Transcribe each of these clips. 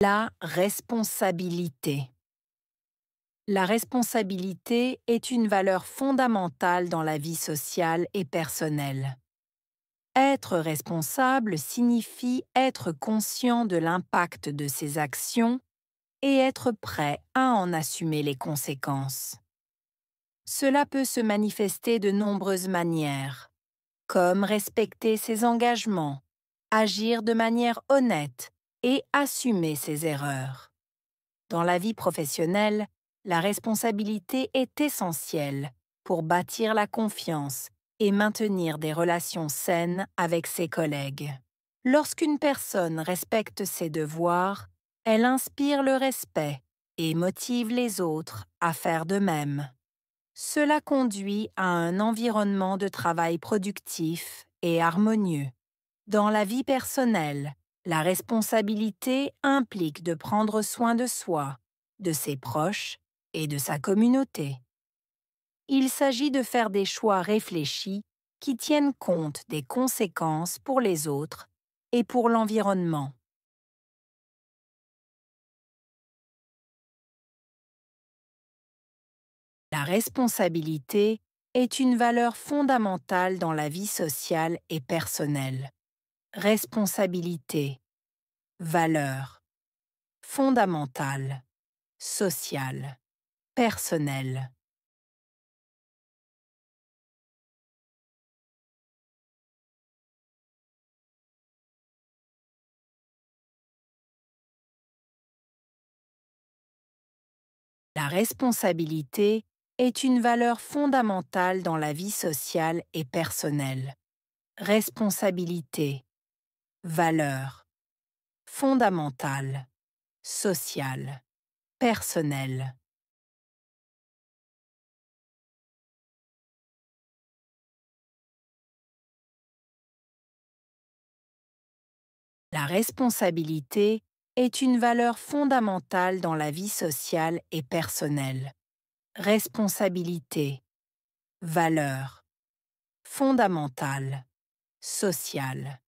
La responsabilité. La responsabilité est une valeur fondamentale dans la vie sociale et personnelle. Être responsable signifie être conscient de l'impact de ses actions et être prêt à en assumer les conséquences. Cela peut se manifester de nombreuses manières, comme respecter ses engagements, agir de manière honnête et assumer ses erreurs. Dans la vie professionnelle, la responsabilité est essentielle pour bâtir la confiance et maintenir des relations saines avec ses collègues. Lorsqu'une personne respecte ses devoirs, elle inspire le respect et motive les autres à faire de même. Cela conduit à un environnement de travail productif et harmonieux. Dans la vie personnelle, la responsabilité implique de prendre soin de soi, de ses proches et de sa communauté. Il s'agit de faire des choix réfléchis qui tiennent compte des conséquences pour les autres et pour l'environnement. La responsabilité est une valeur fondamentale dans la vie sociale et personnelle. Responsabilité, valeur, fondamentale, sociale, personnelle. La responsabilité est une valeur fondamentale dans la vie sociale et personnelle. Responsabilité, valeur, fondamentale, sociale, personnelle. La responsabilité est une valeur fondamentale dans la vie sociale et personnelle. Responsabilité, valeur, fondamentale, sociale,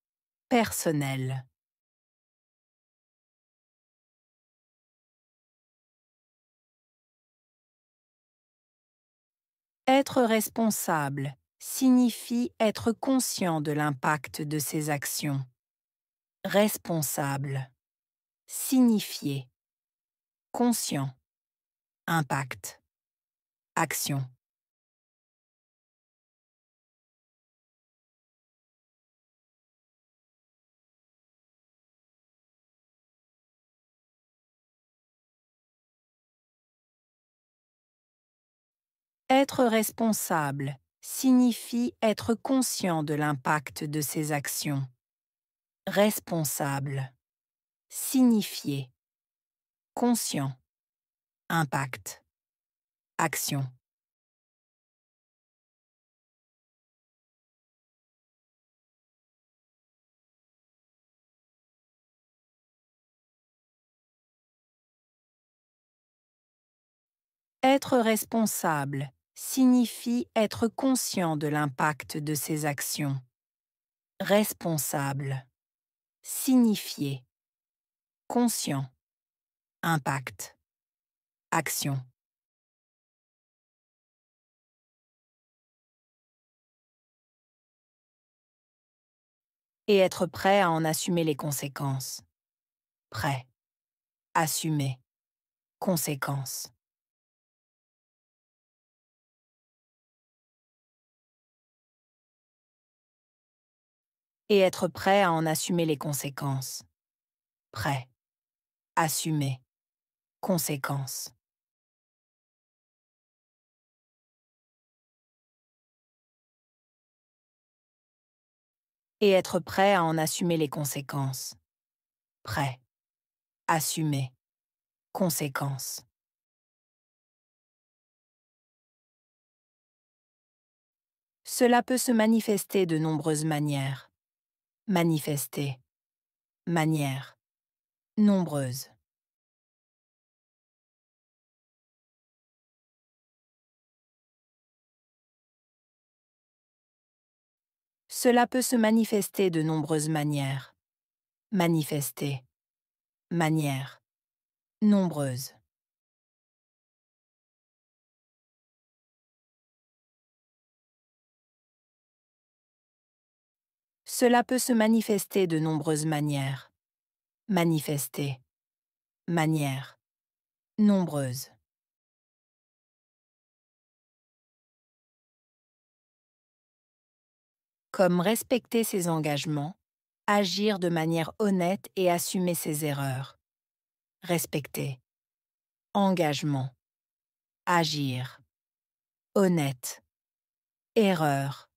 personnelle. Être responsable signifie être conscient de l'impact de ses actions. Responsable, signifier, conscient, impact, action. Être responsable signifie être conscient de l'impact de ses actions. Responsable, signifier, conscient, impact, action. Être responsable signifie être conscient de l'impact de ses actions. Responsable, signifier, conscient, impact, action. Et être prêt à en assumer les conséquences. Prêt, assumer, conséquences. Et être prêt à en assumer les conséquences. Prêt, assumer, conséquences. Et être prêt à en assumer les conséquences. Prêt, assumer, conséquences. Cela peut se manifester de nombreuses manières. Manifester, manière, nombreuses. Cela peut se manifester de nombreuses manières. Manifester, manière, nombreuses. Cela peut se manifester de nombreuses manières. Manifester, manière, nombreuse. Comme respecter ses engagements, agir de manière honnête et assumer ses erreurs. Respecter, engagement, agir, honnête, erreur.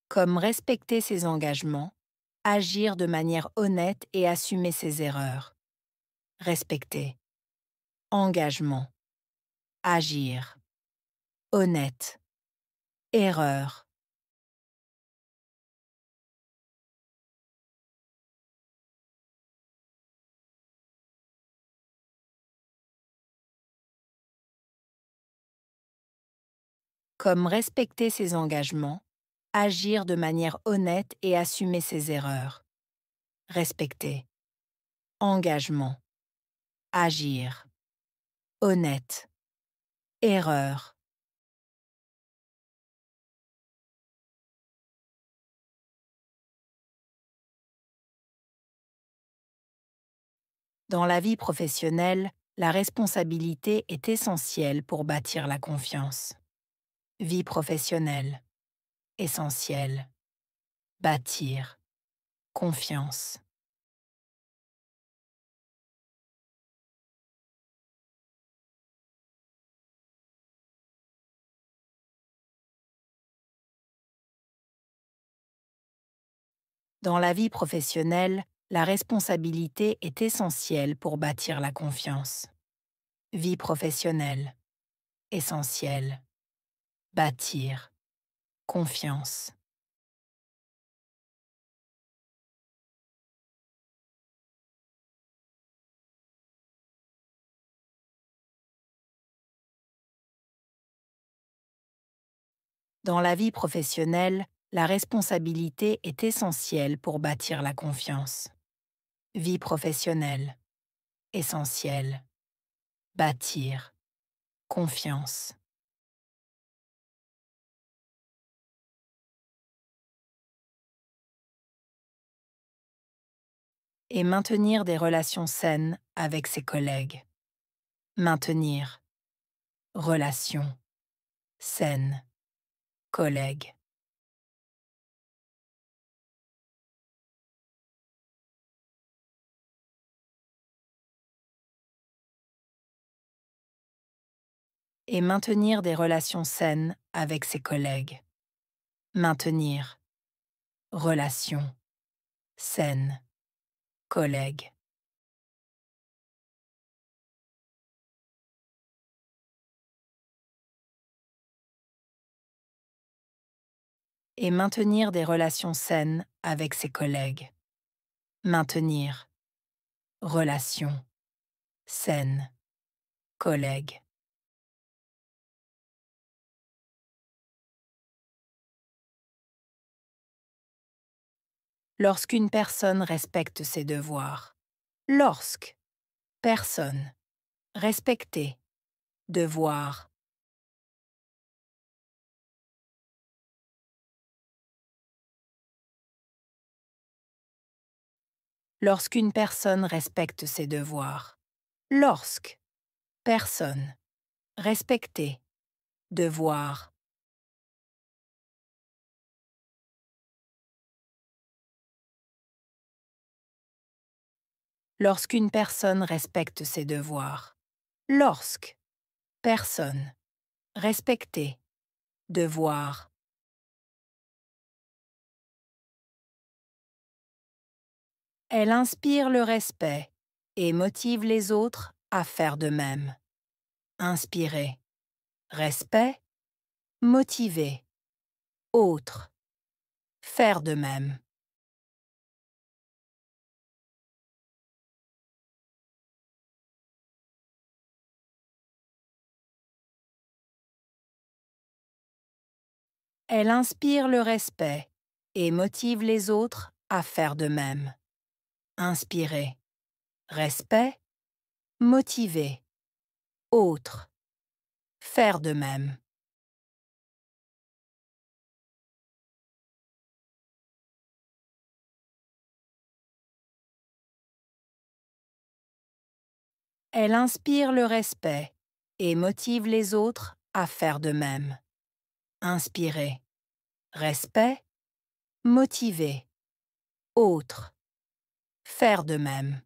Comme respecter ses engagements, agir de manière honnête et assumer ses erreurs. Respecter, engagement, agir, honnête, erreur. Comme respecter ses engagements, agir de manière honnête et assumer ses erreurs. Respecter, engagement, agir, honnête, erreur. Dans la vie professionnelle, la responsabilité est essentielle pour bâtir la confiance. Vie professionnelle, essentielle. Bâtir, confiance. Dans la vie professionnelle, la responsabilité est essentielle pour bâtir la confiance. Vie professionnelle, essentielle. Bâtir, confiance. Dans la vie professionnelle, la responsabilité est essentielle pour bâtir la confiance. Vie professionnelle, essentielle. Bâtir, confiance. Et maintenir des relations saines avec ses collègues. Maintenir, relations, saines, collègues. Et maintenir des relations saines avec ses collègues. Maintenir, relations, saines, collègues. Et maintenir des relations saines avec ses collègues. Maintenir, relations, saines, collègues. Lorsqu'une personne respecte ses devoirs. Lorsque, personne, respecter, devoir. Lorsqu'une personne respecte ses devoirs. Lorsque, personne, respecter, devoir. Lorsqu'une personne respecte ses devoirs. Lorsque, personne, respecter, devoir. Elle inspire le respect et motive les autres à faire de même. Inspirer, respect, motiver, autres, faire de même. Elle inspire le respect et motive les autres à faire de même. Inspirer. Respect. Motiver. Autres. Faire de même. Elle inspire le respect et motive les autres à faire de même. Inspirer. Respect. Motiver. Autres. Faire de même.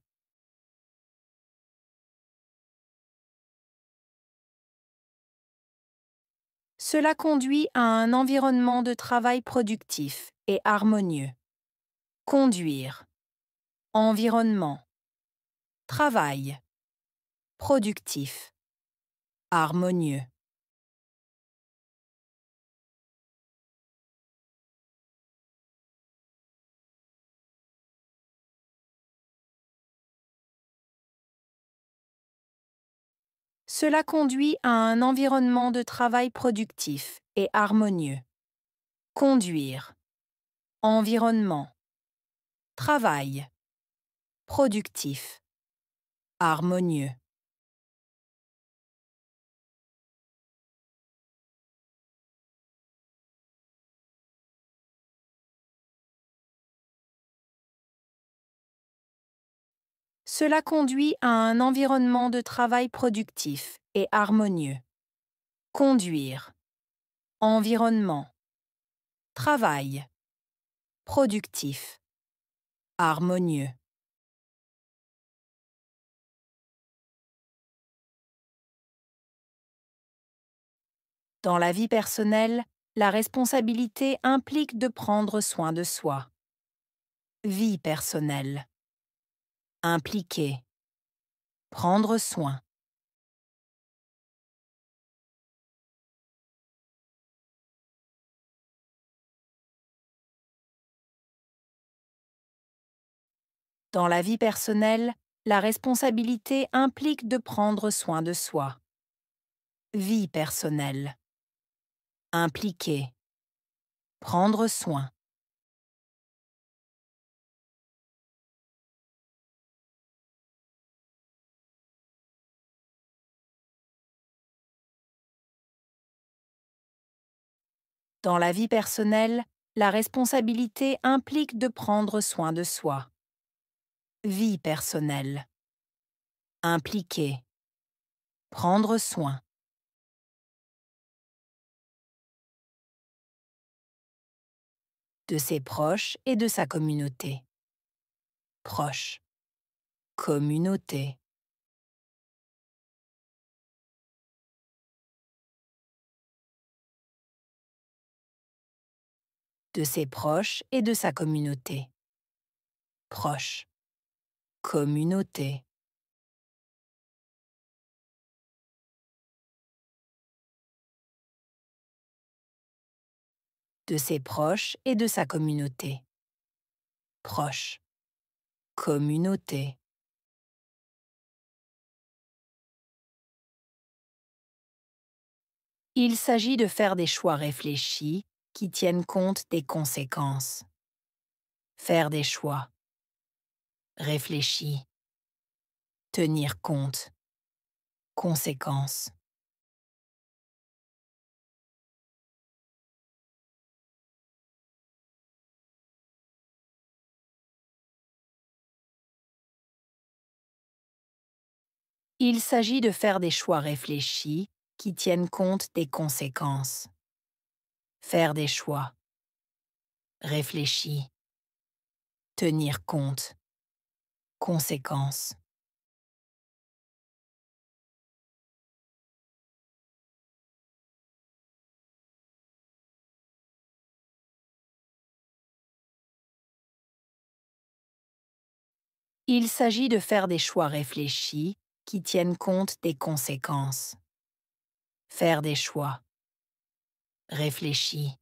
Cela conduit à un environnement de travail productif et harmonieux. Conduire. Environnement. Travail. Productif. Harmonieux. Cela conduit à un environnement de travail productif et harmonieux. Conduire. Environnement. Travail. Productif. Harmonieux. Cela conduit à un environnement de travail productif et harmonieux. Conduire. Environnement. Travail. Productif. Harmonieux. Dans la vie personnelle, la responsabilité implique de prendre soin de soi. Vie personnelle. Impliquer. Prendre soin. Dans la vie personnelle, la responsabilité implique de prendre soin de soi. Vie personnelle. Impliquer. Prendre soin. Dans la vie personnelle, la responsabilité implique de prendre soin de soi. Vie personnelle. Impliquer. Prendre soin. De ses proches et de sa communauté. Proche. Communauté. De ses proches et de sa communauté. Proche. Communauté. De ses proches et de sa communauté. Proche. Communauté. Il s'agit de faire des choix réfléchis qui tiennent compte des conséquences. Faire des choix. Réfléchis. Tenir compte. Conséquences. Il s'agit de faire des choix réfléchis qui tiennent compte des conséquences. Faire des choix. Réfléchis. Tenir compte. Conséquences. Il s'agit de faire des choix réfléchis qui tiennent compte des conséquences. Faire des choix. Réfléchis.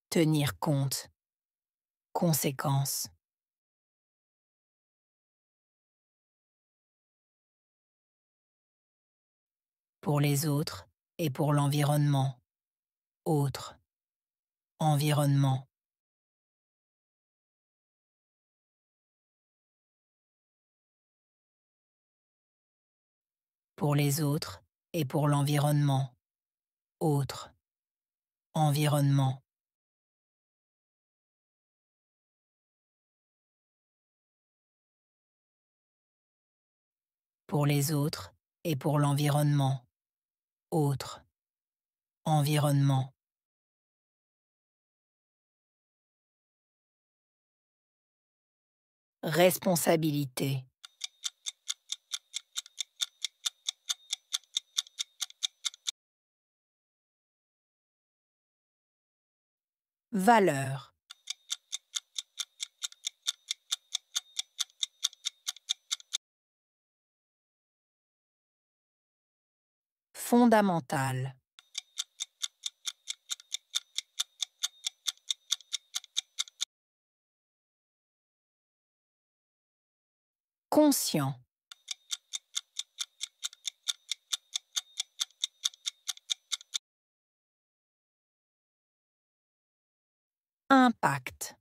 Tenir compte. Conséquences. Pour les autres et pour l'environnement. Autres. environnement. Pour les autres et pour l'environnement, autre, environnement. Pour les autres et pour l'environnement, autre, environnement. Responsabilité. Valeur. Fondamentale. Conscient. Impact.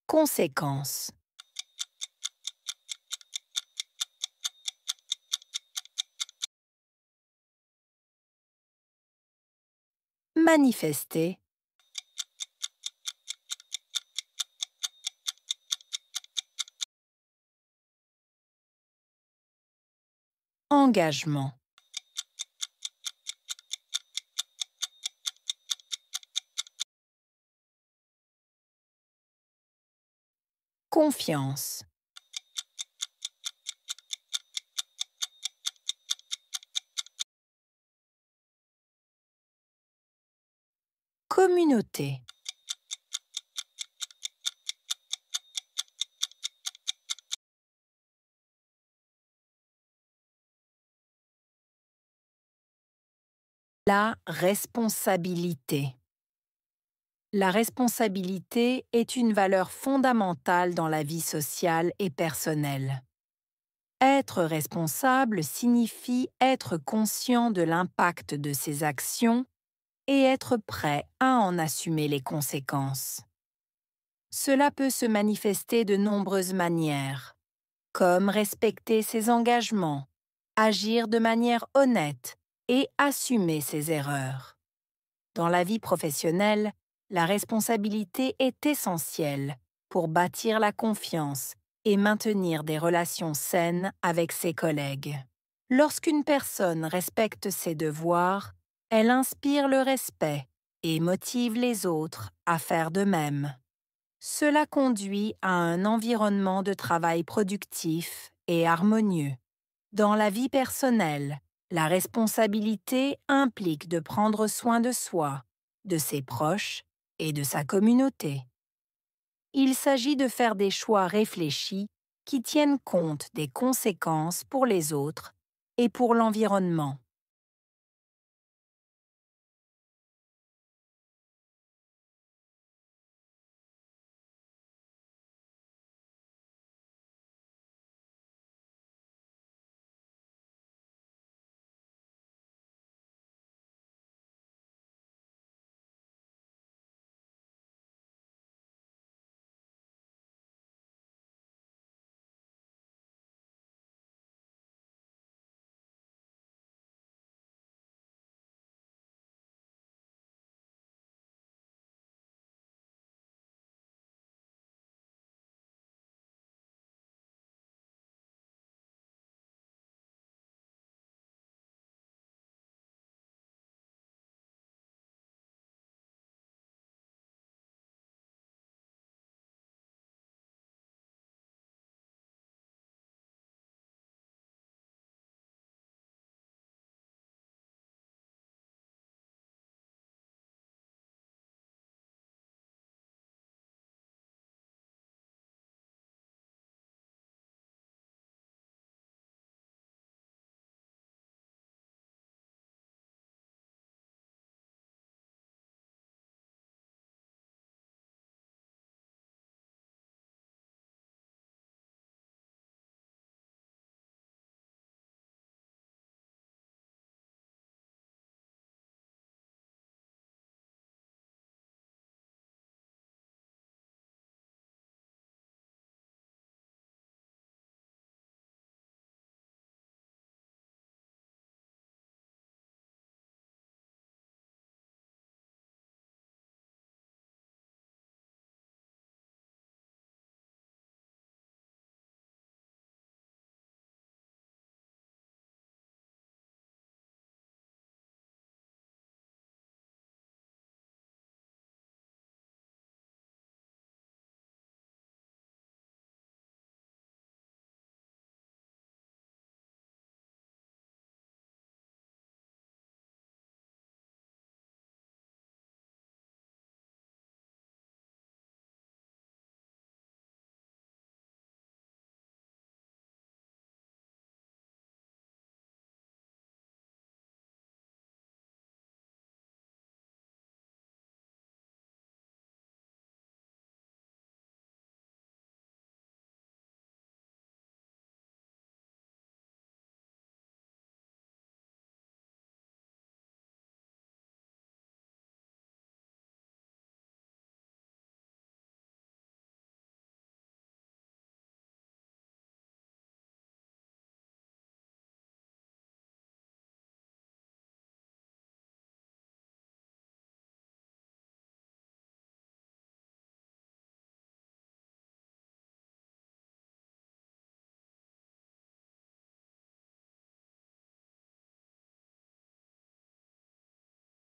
Conséquence. Manifester. Engagement. Confiance. Communauté. La responsabilité. La responsabilité est une valeur fondamentale dans la vie sociale et personnelle. Être responsable signifie être conscient de l'impact de ses actions et être prêt à en assumer les conséquences. Cela peut se manifester de nombreuses manières, comme respecter ses engagements, agir de manière honnête et assumer ses erreurs. Dans la vie professionnelle, la responsabilité est essentielle pour bâtir la confiance et maintenir des relations saines avec ses collègues. Lorsqu'une personne respecte ses devoirs, elle inspire le respect et motive les autres à faire de même. Cela conduit à un environnement de travail productif et harmonieux. Dans la vie personnelle, la responsabilité implique de prendre soin de soi, de ses proches et de sa communauté. Il s'agit de faire des choix réfléchis qui tiennent compte des conséquences pour les autres et pour l'environnement.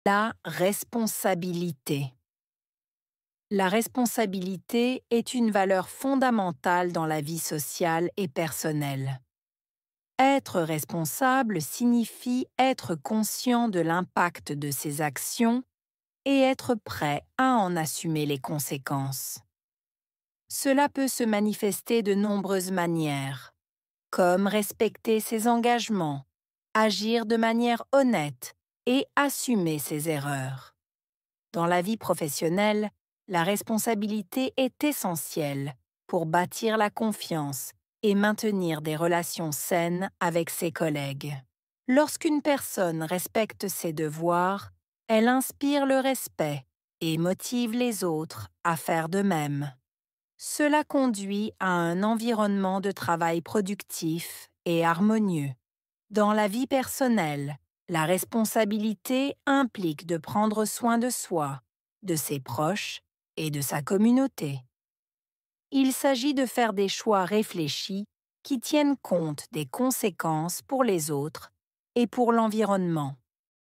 La responsabilité. La responsabilité est une valeur fondamentale dans la vie sociale et personnelle. Être responsable signifie être conscient de l'impact de ses actions et être prêt à en assumer les conséquences. Cela peut se manifester de nombreuses manières, comme respecter ses engagements, agir de manière honnête et assumer ses erreurs. Dans la vie professionnelle, la responsabilité est essentielle pour bâtir la confiance et maintenir des relations saines avec ses collègues. Lorsqu'une personne respecte ses devoirs, elle inspire le respect et motive les autres à faire de même. Cela conduit à un environnement de travail productif et harmonieux. Dans la vie personnelle, la responsabilité implique de prendre soin de soi, de ses proches et de sa communauté. Il s'agit de faire des choix réfléchis qui tiennent compte des conséquences pour les autres et pour l'environnement.